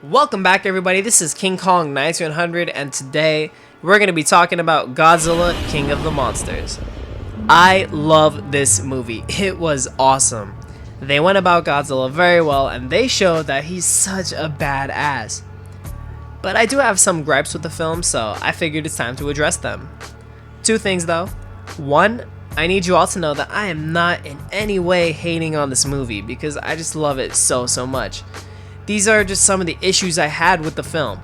Welcome back, everybody. This is King Kong 9100, and today we're going to be talking about Godzilla, King of the Monsters. I love this movie. It was awesome. They went about Godzilla very well, and they showed that he's such a badass. But I do have some gripes with the film, so I figured it's time to address them. Two things, though. One, I need you all to know that I am not in any way hating on this movie, because I just love it so much. These are just some of the issues I had with the film.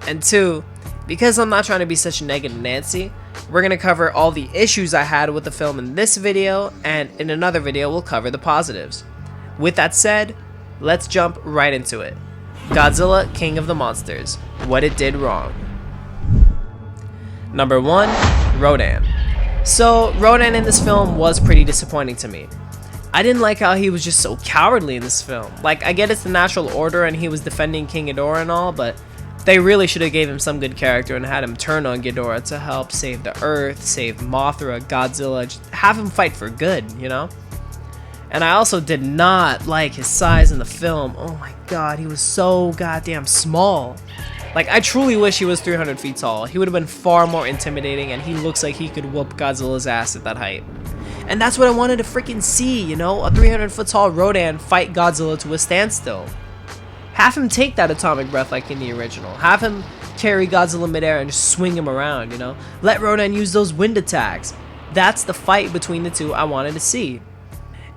And two, because I'm not trying to be such a negative Nancy, we're going to cover all the issues I had with the film in this video, and in another video we'll cover the positives. With that said, let's jump right into it. Godzilla, King of the Monsters. What it did wrong. Number 1, Rodan. So, Rodan in this film was pretty disappointing to me. I didn't like how he was just so cowardly in this film. Like, I get it's the natural order and he was defending King Ghidorah and all, but they really should have gave him some good character and had him turn on Ghidorah to help save the Earth, save Mothra, Godzilla, just have him fight for good, you know? And I also did not like his size in the film. Oh my god, he was so goddamn small. Like, I truly wish he was 300 feet tall. He would have been far more intimidating, and he looks like he could whoop Godzilla's ass at that height. And that's what I wanted to freaking see, you know? A 300-foot tall Rodan fight Godzilla to a standstill. Have him take that atomic breath like in the original. Have him carry Godzilla midair and just swing him around, you know? Let Rodan use those wind attacks. That's the fight between the two I wanted to see.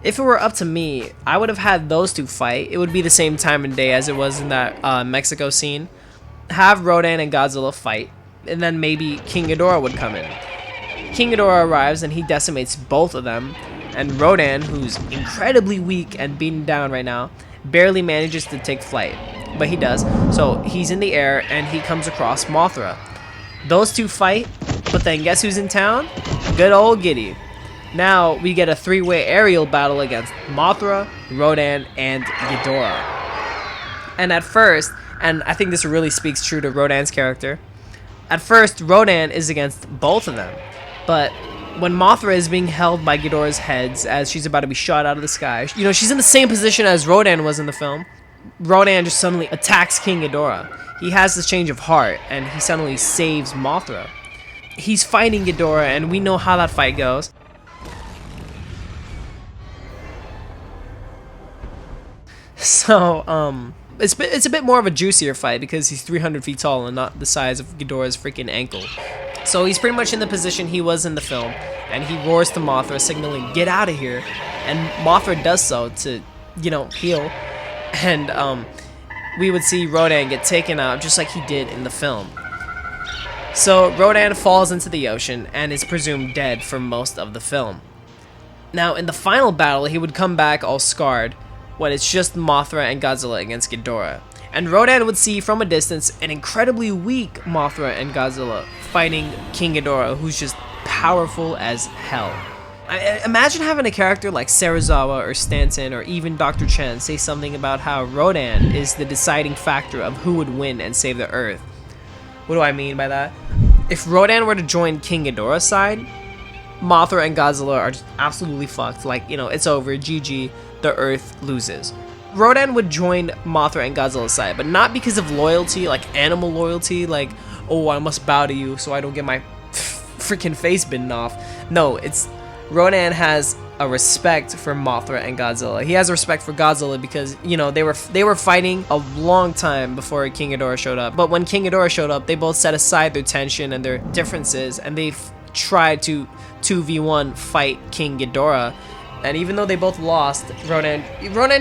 If it were up to me, I would have had those two fight. It would be the same time and day as it was in that Mexico scene. Have Rodan and Godzilla fight, and then maybe King Ghidorah would come in. King Ghidorah arrives and he decimates both of them, and Rodan, who's incredibly weak and beaten down right now, barely manages to take flight. But he does, so he's in the air and he comes across Mothra. Those two fight, but then guess who's in town? Good old Giddy. Now we get a three-way aerial battle against Mothra, Rodan, and Ghidorah. And at first, and I think this really speaks true to Rodan's character, at first Rodan is against both of them. But when Mothra is being held by Ghidorah's heads as she's about to be shot out of the sky, you know, she's in the same position as Rodan was in the film. Rodan just suddenly attacks King Ghidorah. He has this change of heart, and he suddenly saves Mothra. He's fighting Ghidorah, and we know how that fight goes. So, it's a bit more of a juicier fight because he's 300 feet tall and not the size of Ghidorah's freaking ankle. So he's pretty much in the position he was in the film, and he roars to Mothra, signaling, "Get out of here!" And Mothra does so to, you know, heal. And we would see Rodan get taken out just like he did in the film. So Rodan falls into the ocean and is presumed dead for most of the film. Now in the final battle, he would come back all scarred, when it's just Mothra and Godzilla against Ghidorah. And Rodan would see from a distance an incredibly weak Mothra and Godzilla fighting King Ghidorah, who's just powerful as hell. Imagine having a character like Serizawa or Stanton or even Dr. Chen say something about how Rodan is the deciding factor of who would win and save the Earth. What do I mean by that? If Rodan were to join King Ghidorah's side, Mothra and Godzilla are just absolutely fucked. Like, you know, it's over, GG, the Earth loses. Rodan would join Mothra and Godzilla's side, but not because of loyalty, like animal loyalty, like, oh, I must bow to you so I don't get my freaking face bitten off. No, it's Rodan has a respect for Mothra and Godzilla. He has a respect for Godzilla because, you know, they were fighting a long time before King Ghidorah showed up. But when King Ghidorah showed up, they both set aside their tension and their differences, and they tried to 2v1 fight King Ghidorah. And even though they both lost, Rodan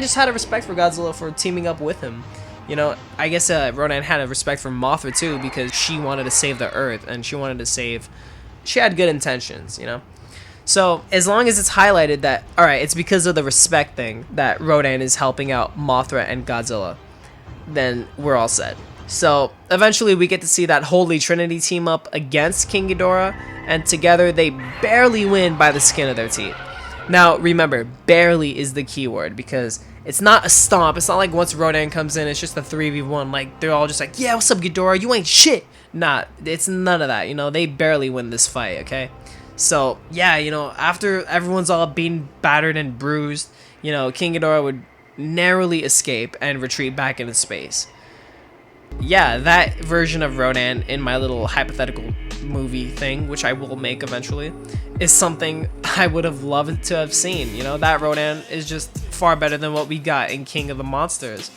just had a respect for Godzilla for teaming up with him. You know, I guess Rodan had a respect for Mothra too because she wanted to save the Earth and she had good intentions, you know? So, as long as it's highlighted that, alright, it's because of the respect thing that Rodan is helping out Mothra and Godzilla, then we're all set. So, eventually we get to see that Holy Trinity team up against King Ghidorah, and together they barely win by the skin of their teeth. Now, remember, barely is the key word, because it's not a stomp. It's not like once Rodan comes in, it's just a 3v1. Like, they're all just like, yeah, what's up, Ghidorah? You ain't shit. Nah, it's none of that. You know, they barely win this fight, okay? So, yeah, you know, after everyone's all being battered and bruised, you know, King Ghidorah would narrowly escape and retreat back into space. yeah, that version of Rodan in my little hypothetical movie thing, which I will make eventually, is something I would have loved to have seen. You know, that Rodan is just far better than what we got in King of the Monsters.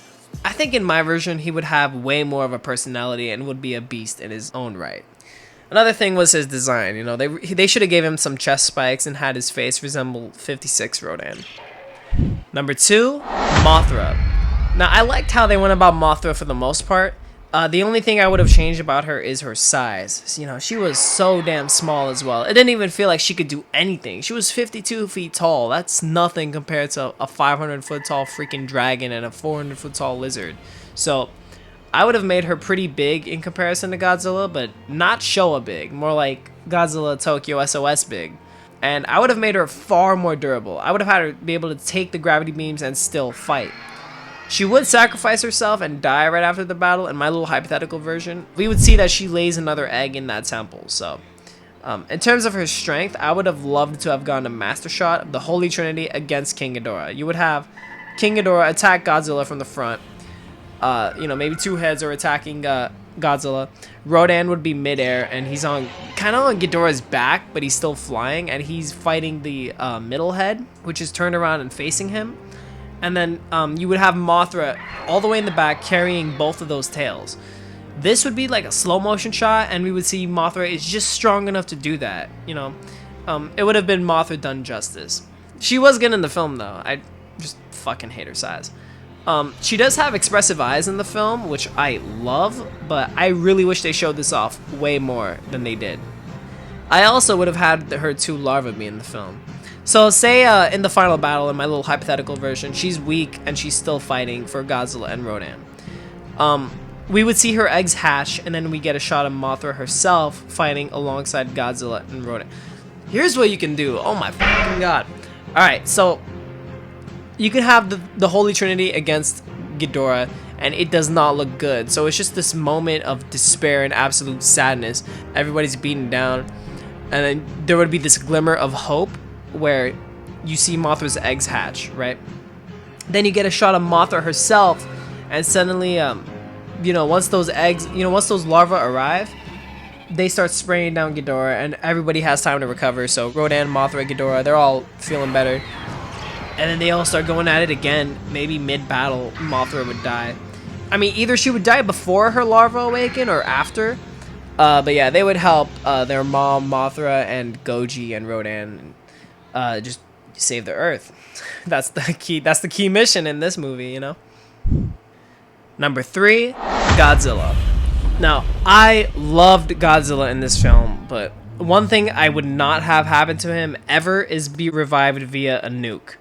I think in my version, he would have way more of a personality and would be a beast in his own right. Another thing was his design. You know, they should have gave him some chest spikes and had his face resemble 56 Rodan. Number 2, Mothra. Now, I liked how they went about Mothra for the most part. The only thing I would have changed about her is her size. You know, she was so damn small as well. It didn't even feel like she could do anything. She was 52 feet tall. That's nothing compared to a 500-foot tall freaking dragon and a 400-foot tall lizard. So, I would have made her pretty big in comparison to Godzilla, but not Showa big. More like Godzilla Tokyo SOS big. And I would have made her far more durable. I would have had her be able to take the gravity beams and still fight. She would sacrifice herself and die right after the battle. In my little hypothetical version, we would see that she lays another egg in that temple. So, in terms of her strength, I would have loved to have gone a master shot of the Holy Trinity against King Ghidorah. You would have King Ghidorah attack Godzilla from the front. You know, maybe two heads are attacking Godzilla. Rodan would be midair, and he's on kind of on Ghidorah's back, but he's still flying, and he's fighting the middle head, which is turned around and facing him. And then you would have Mothra all the way in the back carrying both of those tails. This would be like a slow motion shot, and we would see Mothra is just strong enough to do that. You know, it would have been Mothra done justice. She was good in the film though. I just fucking hate her size. She does have expressive eyes in the film, which I love, but I really wish they showed this off way more than they did. I also would have had her two larvae be in the film. So say in the final battle, in my little hypothetical version, she's weak and she's still fighting for Godzilla and Rodan. We would see her eggs hatch, and then we get a shot of Mothra herself fighting alongside Godzilla and Rodan. Here's what you can do. Oh my fucking god. Alright, so you can have the Holy Trinity against Ghidorah, and it does not look good. So it's just this moment of despair and absolute sadness. Everybody's beaten down, and then there would be this glimmer of hope where you see Mothra's eggs hatch, right? Then you get a shot of Mothra herself, and suddenly, you know, once those eggs, you know, once those larvae arrive, they start spraying down Ghidorah, and everybody has time to recover. So Rodan, Mothra, Ghidorah, they're all feeling better. And then they all start going at it again. Maybe mid-battle, Mothra would die. I mean, either she would die before her larva awaken or after. But yeah, they would help their mom, Mothra, and Goji and Rodan just save the Earth. That's the key. That's the key mission in this movie, you know. Number 3, Godzilla. Now, I loved Godzilla in this film, but one thing I would not have happen to him ever is be revived via a nuke.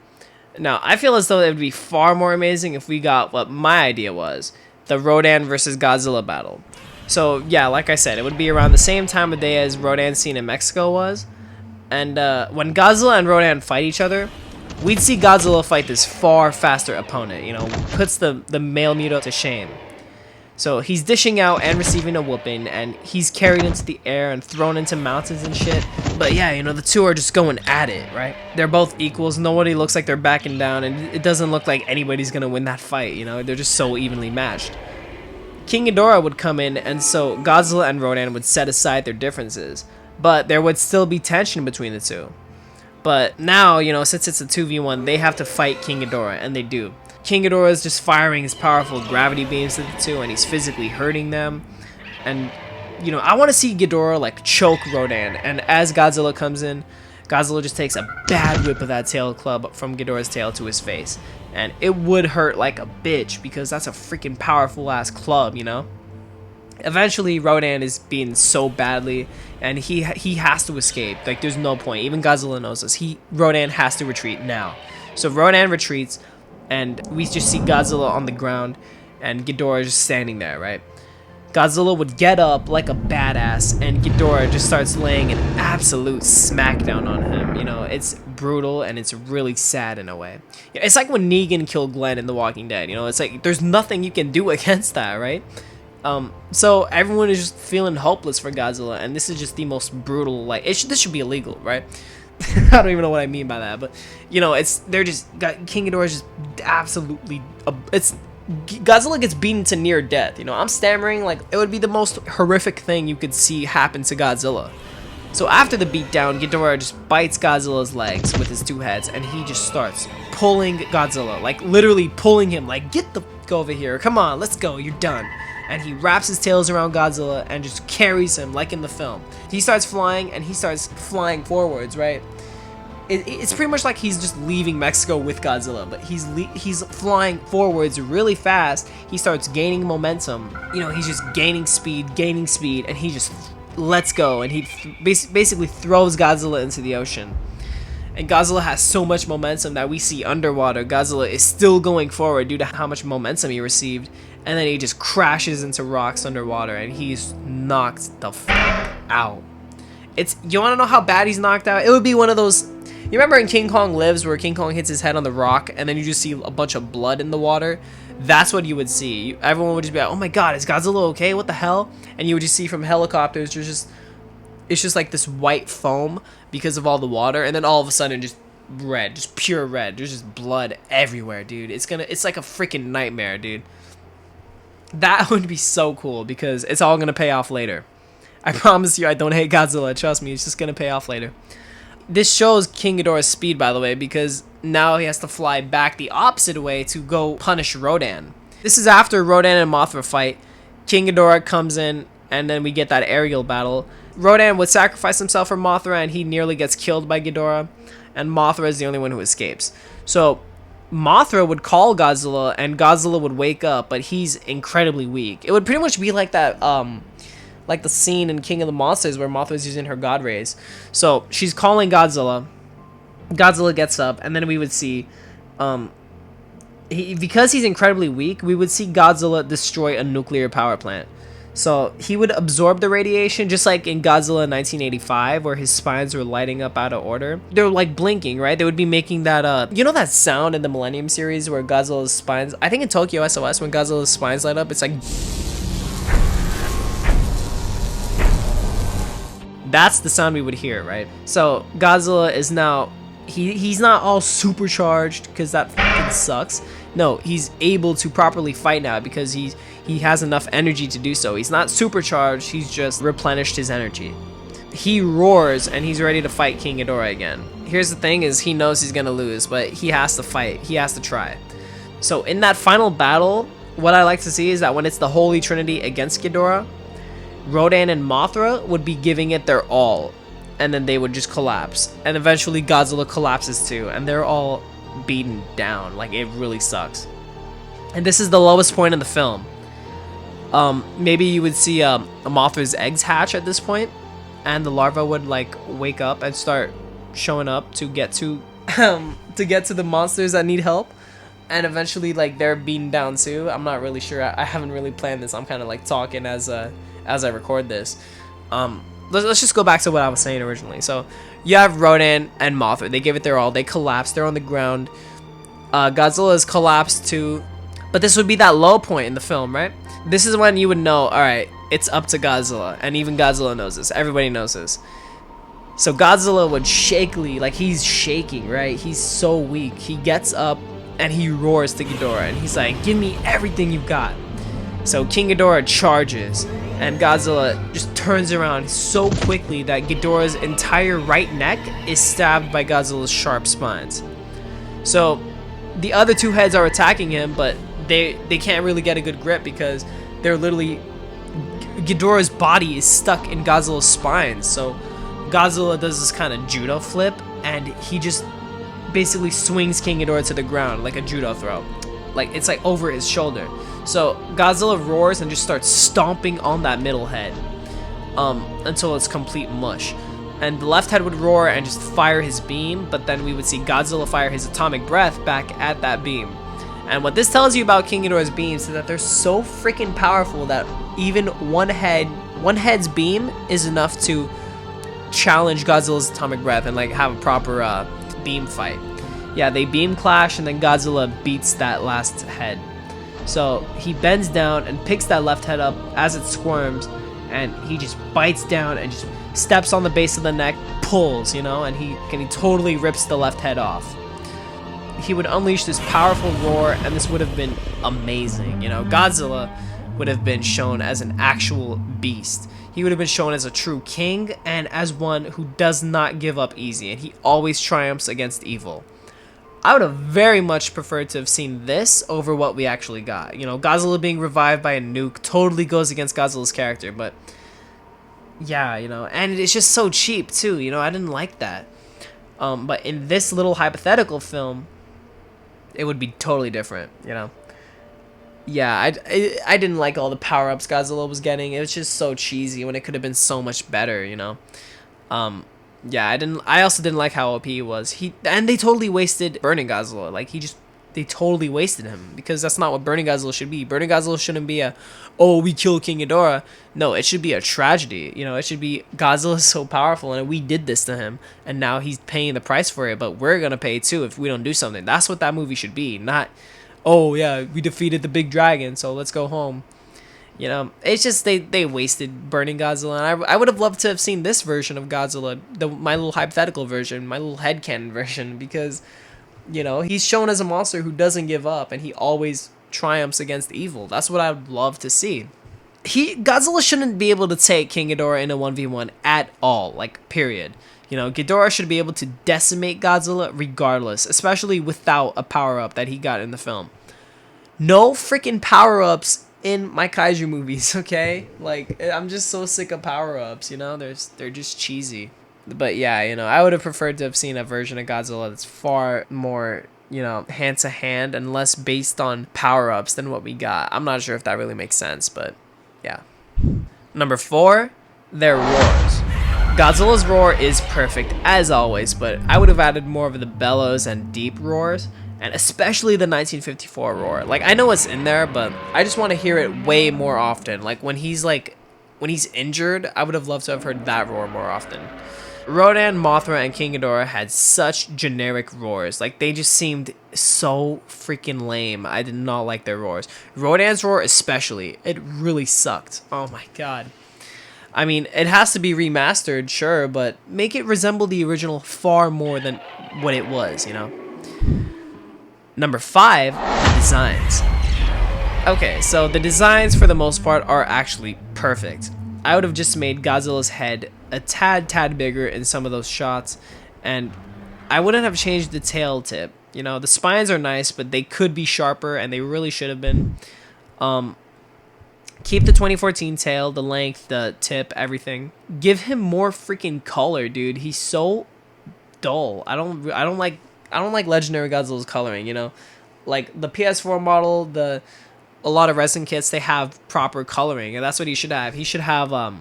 Now, I feel as though it would be far more amazing if we got what my idea was, the Rodan versus Godzilla battle. So, yeah, like I said, it would be around the same time of day as Rodan's scene in Mexico was. And when Godzilla and Rodan fight each other, we'd see Godzilla fight this far faster opponent, you know, puts the male muto to shame. So he's dishing out and receiving a whooping, and he's carried into the air and thrown into mountains and shit. But yeah, you know, the two are just going at it, right? They're both equals. Nobody looks like they're backing down, and it doesn't look like anybody's gonna win that fight, you know? They're just so evenly matched. King Ghidorah would come in, and so Godzilla and Rodan would set aside their differences. But there would still be tension between the two. But now, you know, since it's a 2v1, they have to fight King Ghidorah, and they do. King Ghidorah is just firing his powerful gravity beams at the two, and he's physically hurting them. And, you know, I want to see Ghidorah, like, choke Rodan. And as Godzilla comes in, Godzilla just takes a bad whip of that tail club from Ghidorah's tail to his face. And it would hurt like a bitch, because that's a freaking powerful-ass club, you know? Eventually, Rodan is beaten so badly, and he has to escape. Like, there's no point. Even Godzilla knows this. Rodan has to retreat now. So Rodan retreats, and we just see Godzilla on the ground, and Ghidorah just standing there, right? Godzilla would get up like a badass, and Ghidorah just starts laying an absolute smackdown on him. You know, it's brutal, and it's really sad in a way. It's like when Negan killed Glenn in The Walking Dead, you know? It's like, there's nothing you can do against that, right? So everyone is just feeling hopeless for Godzilla, and this is just the most brutal, like, this should be illegal, right? I don't even know what I mean by that, but, you know, King Ghidorah is just absolutely, Godzilla gets beaten to near death. You know, I'm stammering, like, it would be the most horrific thing you could see happen to Godzilla. So after the beatdown, Ghidorah just bites Godzilla's legs with his two heads, and he just starts pulling Godzilla, like literally pulling him, like, get the f over here, come on, let's go, you're done. And he wraps his tails around Godzilla and just carries him like in the film. He starts flying, and he starts flying forwards, right? It's pretty much like he's just leaving Mexico with Godzilla, but he's flying forwards really fast. He starts gaining momentum. You know, he's just gaining speed, and he just lets go, and he basically throws Godzilla into the ocean. And Godzilla has so much momentum that we see underwater Godzilla is still going forward due to how much momentum he received, and then he just crashes into rocks underwater, and he's knocked the fuck out. You want to know how bad he's knocked out? It would be one of those, you remember in King Kong Lives where King Kong hits his head on the rock and then you just see a bunch of blood in the water? That's what you would see. Everyone would just be like, oh my god, is Godzilla okay? What the hell? And you would just see from helicopters, it's just like this white foam because of all the water, and then all of a sudden just red, just pure red. There's just blood everywhere, dude. It's like a freaking nightmare, dude. That would be so cool because it's all gonna pay off later. I promise you I don't hate Godzilla, trust me, it's just gonna pay off later. This shows King Ghidorah's speed, by the way, because now he has to fly back the opposite way to go punish Rodan. This is after Rodan and Mothra fight. King Ghidorah comes in, and then we get that aerial battle. Rodan would sacrifice himself for Mothra, and he nearly gets killed by Ghidorah, and Mothra is the only one who escapes. So Mothra would call Godzilla, and Godzilla would wake up, but he's incredibly weak. It would pretty much be like that, like the scene in King of the Monsters where Mothra's using her God Rays. So she's calling Godzilla. Godzilla gets up, and then we would see, because he's incredibly weak, we would see Godzilla destroy a nuclear power plant. So he would absorb the radiation, just like in Godzilla 1985, where his spines were lighting up out of order. They're like blinking, right? They would be making that, you know that sound in the Millennium series where Godzilla's spines, I think in Tokyo SOS, when Godzilla's spines light up, it's like, that's the sound we would hear, right? So Godzilla is now, he's not all supercharged because that fucking sucks. No, he's able to properly fight now because he has enough energy to do so. He's not supercharged, he's just replenished his energy. He roars and he's ready to fight King Ghidorah again. Here's the thing is he knows he's gonna lose, but he has to fight, he has to try. So in that final battle, what I like to see is that when it's the Holy Trinity against Ghidorah, Rodan and Mothra would be giving it their all, and then they would just collapse, and eventually Godzilla collapses too, and they're all beaten down. Like, it really sucks. And this is the lowest point in the film. Maybe you would see a Mothra's eggs hatch at this point, and the larva would like wake up and start showing up to get to the monsters that need help, and eventually like they're beaten down too. I'm not really sure. I haven't really planned this. I'm kind of like talking as I record this. Let's just go back to what I was saying originally. So you have Rodan and Mothra. They give it their all. They collapse. They're on the ground. Godzilla is collapsed too. But this would be that low point in the film, right? This is when you would know, alright, it's up to Godzilla. And even Godzilla knows this. Everybody knows this. So Godzilla would shakily, like he's shaking, right? He's so weak. He gets up and he roars to Ghidorah. And he's like, give me everything you've got. So King Ghidorah charges, and Godzilla just turns around so quickly that Ghidorah's entire right neck is stabbed by Godzilla's sharp spines. So the other two heads are attacking him, but they can't really get a good grip because they're literally, Ghidorah's body is stuck in Godzilla's spines. So Godzilla does this kind of judo flip, and he just basically swings King Ghidorah to the ground like a judo throw. Like, it's like over his shoulder. So Godzilla roars and just starts stomping on that middle head until it's complete mush. And the left head would roar and just fire his beam, but then we would see Godzilla fire his atomic breath back at that beam. And what this tells you about King Ghidorah's beams is that they're so freaking powerful that even one head's beam is enough to challenge Godzilla's atomic breath and like have a proper beam fight. Yeah, they beam clash, and then Godzilla beats that last head. So he bends down and picks that left head up as it squirms, and he just bites down and just steps on the base of the neck, pulls, you know, and he totally rips the left head off. he would unleash this powerful roar, and this would have been amazing. You know, Godzilla would have been shown as an actual beast. He would have been shown as a true king and as one who does not give up easy, and he always triumphs against evil. I would have very much preferred to have seen this over what we actually got. You know, Godzilla being revived by a nuke totally goes against Godzilla's character, but yeah, you know, and it's just so cheap too. You know, I didn't like that. But in this little hypothetical film, it would be totally different, you know. Yeah, I didn't like all the power-ups Godzilla was getting. It was just so cheesy when it could have been so much better, you know. Yeah, I also didn't like how OP he was. And they totally wasted Burning Godzilla. Like, they totally wasted him, because that's not what Burning Godzilla should be. Burning Godzilla shouldn't be oh, we killed King Ghidorah. No, it should be a tragedy. You know, it should be Godzilla's so powerful and we did this to him, and now he's paying the price for it, but we're gonna pay too if we don't do something. That's what that movie should be, not, oh yeah, we defeated the big dragon, so let's go home. You know, it's just they wasted Burning Godzilla, and I would have loved to have seen this version of Godzilla, my little hypothetical version, my little headcanon version, because, you know, he's shown as a monster who doesn't give up, and he always triumphs against evil. That's what I would love to see. Godzilla shouldn't be able to take King Ghidorah in a 1v1 at all, like, period. You know, Ghidorah should be able to decimate Godzilla regardless, especially without a power-up that he got in the film. No freaking power-ups in my kaiju movies, okay? Like, I'm just so sick of power-ups, you know? They're just cheesy. But yeah, you know, I would have preferred to have seen a version of Godzilla that's far more, you know, hand-to-hand and less based on power-ups than what we got. I'm not sure if that really makes sense, but yeah. Number 4, their roars. Godzilla's roar is perfect, as always, but I would have added more of the bellows and deep roars, and especially the 1954 roar. Like, I know it's in there, but I just want to hear it way more often. Like, when he's injured, I would have loved to have heard that roar more often. Rodan, Mothra, and King Ghidorah had such generic roars. Like, they just seemed so freaking lame. I did not like their roars. Rodan's roar especially. It really sucked. Oh my god. I mean, it has to be remastered, sure, but make it resemble the original far more than what it was, you know? Number 5, the designs. Okay, so the designs for the most part are actually perfect. I would have just made Godzilla's head a tad bigger in some of those shots, and I wouldn't have changed the tail tip. You know, the spines are nice, but they could be sharper, and they really should have been. Keep the 2014 tail, the length, the tip, everything. Give him more freaking color, dude. He's so dull. I don't like Legendary Godzilla's coloring, you know? Like, the PS4 model, a lot of resin kits, they have proper coloring, and that's what he should have. He should have a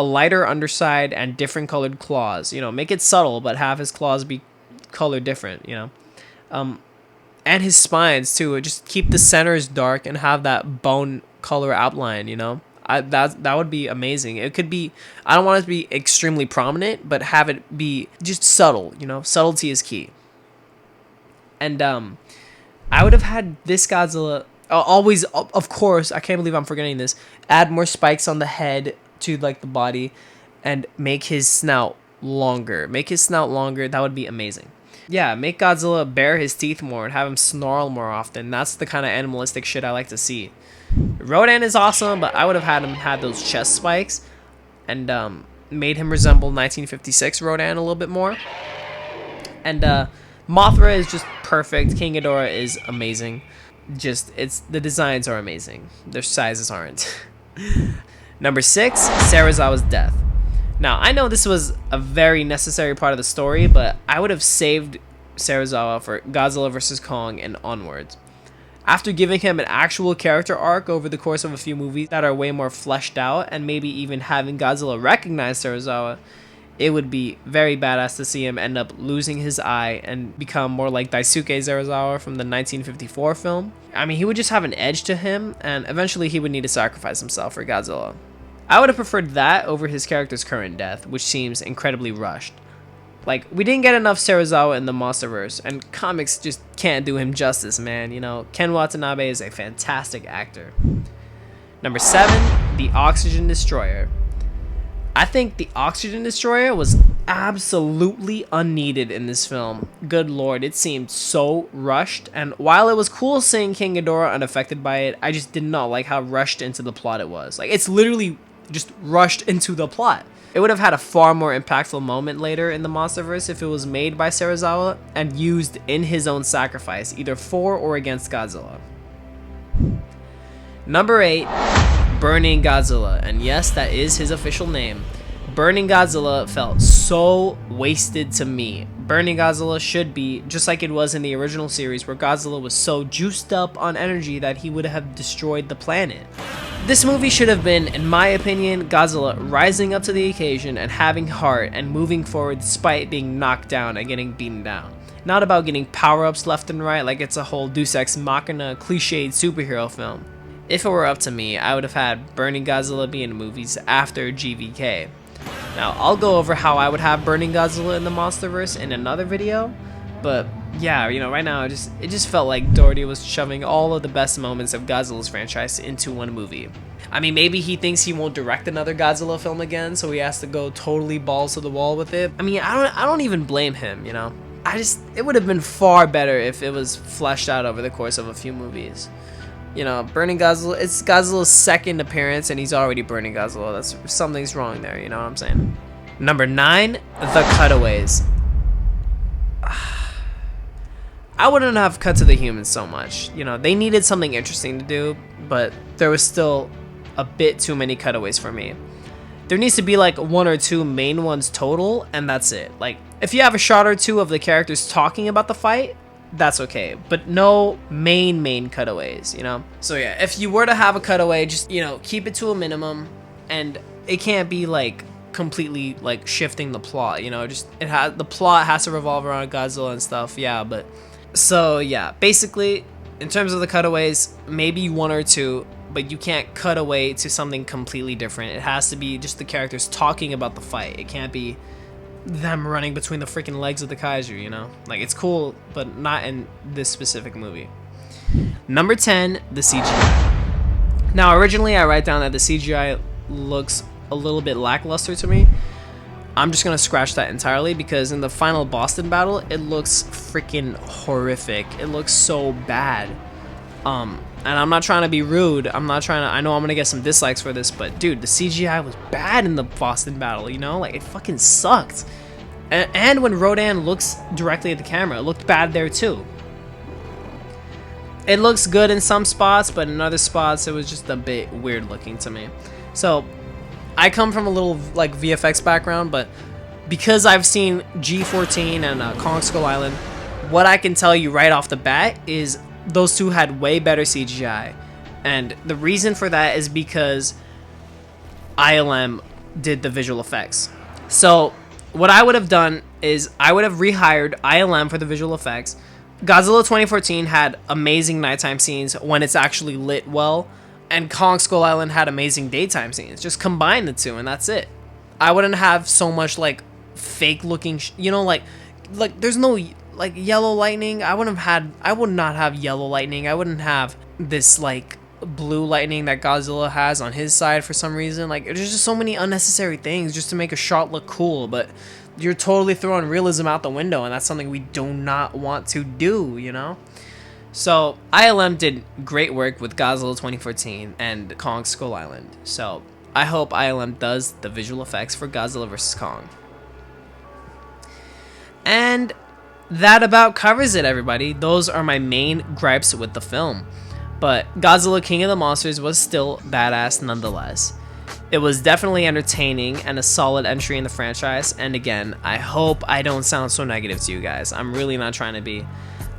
lighter underside and different colored claws. You know, make it subtle, but have his claws be colored different, you know? And his spines, too. Just keep the centers dark and have that bone color outline, you know? That would be amazing. It could be, I don't want it to be extremely prominent, but have it be just subtle, you know? Subtlety is key. And I would have had this Godzilla always, of course, I can't believe I'm forgetting this, add more spikes on the head to, like, the body, and make his snout longer. That would be amazing. Yeah, make Godzilla bare his teeth more and have him snarl more often. That's the kind of animalistic shit I like to see. Rodan is awesome, but I would have had him have those chest spikes and made him resemble 1956 Rodan a little bit more. And Mothra is just perfect. King Ghidorah is amazing. The designs are amazing. Their sizes aren't. Number 6, Serizawa's death. Now, I know this was a very necessary part of the story, but I would have saved Serizawa for Godzilla vs. Kong and onwards. After giving him an actual character arc over the course of a few movies that are way more fleshed out, and maybe even having Godzilla recognize Serizawa, it would be very badass to see him end up losing his eye and become more like Daisuke Serizawa from the 1954 film. I mean, he would just have an edge to him, and eventually he would need to sacrifice himself for Godzilla. I would have preferred that over his character's current death, which seems incredibly rushed. Like, we didn't get enough Serizawa in the Monsterverse, and comics just can't do him justice, man. You know, Ken Watanabe is a fantastic actor. Number 7, the Oxygen Destroyer. I think the oxygen destroyer was absolutely unneeded in this film. Good lord, it seemed so rushed, and while it was cool seeing King Ghidorah unaffected by it, I just did not like how rushed into the plot it was. Like, it's literally just rushed into the plot. It would have had a far more impactful moment later in the MonsterVerse if it was made by Serizawa and used in his own sacrifice, either for or against Godzilla. Number 8, Burning Godzilla, and yes, that is his official name. Burning Godzilla felt so wasted to me. Burning Godzilla should be just like it was in the original series, where Godzilla was so juiced up on energy that he would have destroyed the planet. This movie should have been, in my opinion, Godzilla rising up to the occasion and having heart and moving forward despite being knocked down and getting beaten down. Not about getting power-ups left and right like it's a whole Deus Ex Machina cliched superhero film. If it were up to me, I would have had Burning Godzilla be in movies after GVK. Now, I'll go over how I would have Burning Godzilla in the MonsterVerse in another video, but yeah, you know, right now it just felt like Doherty was shoving all of the best moments of Godzilla's franchise into one movie. I mean, maybe he thinks he won't direct another Godzilla film again, so he has to go totally balls to the wall with it. I mean, I don't even blame him, you know. It would have been far better if it was fleshed out over the course of a few movies. You know, Burning Godzilla, it's Godzilla's second appearance and he's already burning Godzilla. Something's wrong there, you know what I'm saying? Number 9, the cutaways. I wouldn't have cut to the humans so much. You know, they needed something interesting to do, but there was still a bit too many cutaways for me. There needs to be like 1 or 2 main ones total, and that's it. Like, if you have a shot or 2 of the characters talking about the fight, that's okay, but no main cutaways, you know? So yeah, if you were to have a cutaway, just, you know, keep it to a minimum, and it can't be like completely like shifting the plot, you know? Just the plot has to revolve around Godzilla and stuff, yeah. But so yeah, basically in terms of the cutaways, maybe 1 or 2, but you can't cut away to something completely different. It has to be just the characters talking about the fight. It can't be them running between the freaking legs of the kaiju, you know? Like, it's cool, but not in this specific movie. Number 10, the CGI. Now, originally I write down that the CGI looks a little bit lackluster to me. I'm just gonna scratch that entirely because in the final Boston battle, it looks freaking horrific. It looks so bad. And I'm not trying to be rude. I know I'm gonna get some dislikes for this, but dude, the CGI was bad in the Boston battle, you know? Like, it fucking sucked. And when Rodan looks directly at the camera, it looked bad there too. It looks good in some spots, but in other spots, it was just a bit weird looking to me. So, I come from a little, like, VFX background, but because I've seen G14 and Kong Skull Island, what I can tell you right off the bat is those two had way better CGI, and the reason for that is because ILM did the visual effects. So what I would have done is I would have rehired ILM for the visual effects. Godzilla 2014 had amazing nighttime scenes when it's actually lit well, and Kong Skull Island had amazing daytime scenes. Just combine the two and that's it. I wouldn't have so much like fake looking you know, like there's no like yellow lightning. I would not have yellow lightning. I wouldn't have this like blue lightning that Godzilla has on his side for some reason. Like, there's just so many unnecessary things just to make a shot look cool, but you're totally throwing realism out the window, and that's something we do not want to do, you know? So ILM did great work with Godzilla 2014 and Kong Skull Island. So I hope ILM does the visual effects for Godzilla vs. Kong. And that about covers it, everybody. Those are my main gripes with the film. But Godzilla King of the Monsters was still badass nonetheless. It was definitely entertaining and a solid entry in the franchise. And again, I hope I don't sound so negative to you guys. I'm really not trying to be.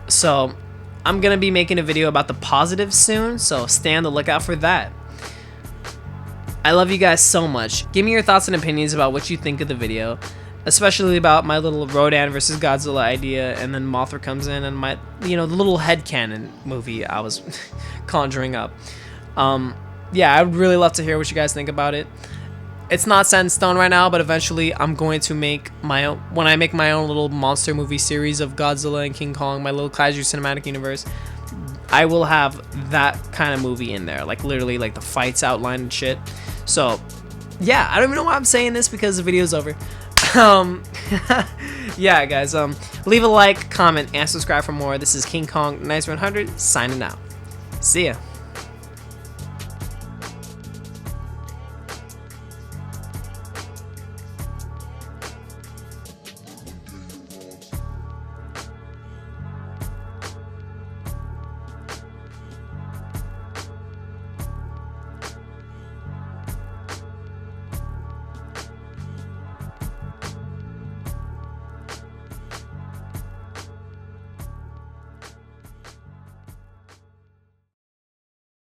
So I'm going to be making a video about the positives soon, so stay on the lookout for that. I love you guys so much. Give me your thoughts and opinions about what you think of the video, especially about my little Rodan versus Godzilla idea, and then Mothra comes in and my, you know, the little headcanon movie I was conjuring up. Yeah, I would really love to hear what you guys think about it. It's not set in stone right now, but eventually I'm going to make my own, when I make my own little monster movie series of Godzilla and King Kong, my little Kaiju cinematic universe, I will have that kind of movie in there, like literally like the fights outlined and shit. So yeah, I don't even know why I'm saying this because the video's over. Um, yeah, guys, leave a like, comment, and subscribe for more. This is King Kong Nice 100 signing out. See ya.